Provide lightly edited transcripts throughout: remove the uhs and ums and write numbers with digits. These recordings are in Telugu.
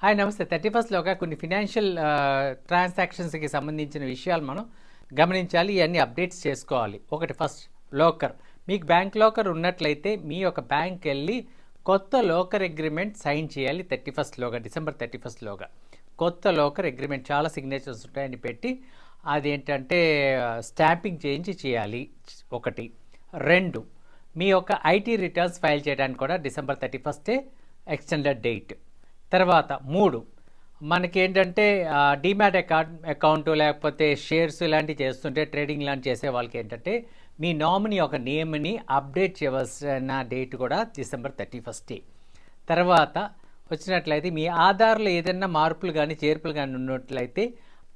హాయ్ నమస్తే. 31లోగా కొన్ని ఫినాన్షియల్ ట్రాన్సాక్షన్స్కి సంబంధించిన విషయాలు మనం గమనించాలి. ఇవన్నీ అప్డేట్స్ చేసుకోవాలి. ఒకటి ఫస్ట్ లోకర్. మీకు బ్యాంక్ లోకర్ ఉన్నట్లయితే మీ యొక్క బ్యాంక్ వెళ్ళి కొత్త లోకర్ అగ్రిమెంట్ సైన్ చేయాలి. 31లోగా, డిసెంబర్ 31లోగా కొత్త లోకర్ అగ్రిమెంట్ చాలా సిగ్నేచర్స్ ఉంటాయని పెట్టి అదేంటంటే స్టాంపింగ్ చేయించి చేయాలి. ఒకటి. రెండు, మీ యొక్క ఐటీ రిటర్న్స్ ఫైల్ చేయడానికి కూడా డిసెంబర్ 31 ఎక్స్టెండెడ్ డేట్. తర్వాత 3, మనకేంటంటే డీమ్యాట్ అకౌంట్ లేకపోతే షేర్స్ ఇలాంటివి చేస్తుంటే ట్రేడింగ్ లాంటి చేసే వాళ్ళకి ఏంటంటే మీ నామినీ యొక్క నేమ్ని అప్డేట్ చేయవలసిన డేట్ కూడా డిసెంబర్ 31. తర్వాత వచ్చినట్లయితే మీ ఆధార్లో ఏదైనా మార్పులు కానీ చేర్పులు కానీ ఉన్నట్లయితే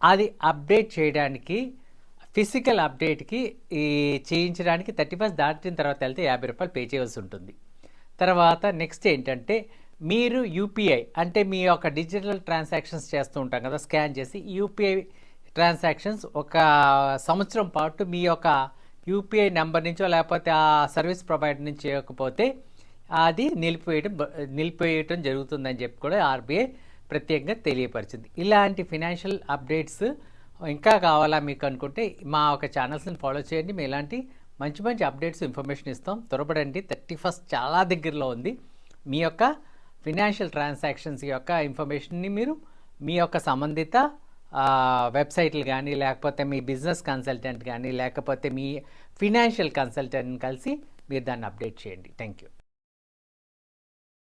అది అప్డేట్ చేయడానికి ఫిజికల్ అప్డేట్కి చేయించడానికి 31 దాటిన తర్వాత వెళ్తే ₹50 పే చేయవలసి ఉంటుంది. తర్వాత నెక్స్ట్ ఏంటంటే మీరు యూపీఐ అంటే మీ యొక్క డిజిటల్ ట్రాన్సాక్షన్స్ చేస్తూ ఉంటాం కదా, స్కాన్ చేసి యూపీఐ ట్రాన్సాక్షన్స్ ఒక సంవత్సరం పాటు మీ యొక్క యూపీఐ నెంబర్ నుంచో లేకపోతే ఆ సర్వీస్ ప్రొవైడర్ నుంచి చేయకపోతే అది నిలిపివేయటం జరుగుతుందని చెప్పి కూడా ఆర్బీఐ ప్రత్యేకంగా తెలియపరిచింది. ఇలాంటి ఫినాన్షియల్ అప్డేట్స్ ఇంకా కావాలా మీకు అనుకుంటే మా ఒక ఛానల్స్ని ఫాలో చేయండి. మేము ఇలాంటి మంచి మంచి అప్డేట్స్ ఇన్ఫర్మేషన్ ఇస్తాం. త్వరపడండి. 31 చాలా దగ్గరలో ఉంది. మీ యొక్క ఫినాన్షియల్ ట్రాన్సాక్షన్స్ యొక్క ఇన్ఫర్మేషన్ని మీరు మీ యొక్క సంబంధిత వెబ్సైట్లు కానీ లేకపోతే మీ బిజినెస్ కన్సల్టెంట్ కానీ లేకపోతే మీ ఫినాన్షియల్ కన్సల్టెంట్ని కలిసి మీరు దాన్ని అప్డేట్ చేయండి. Thank you.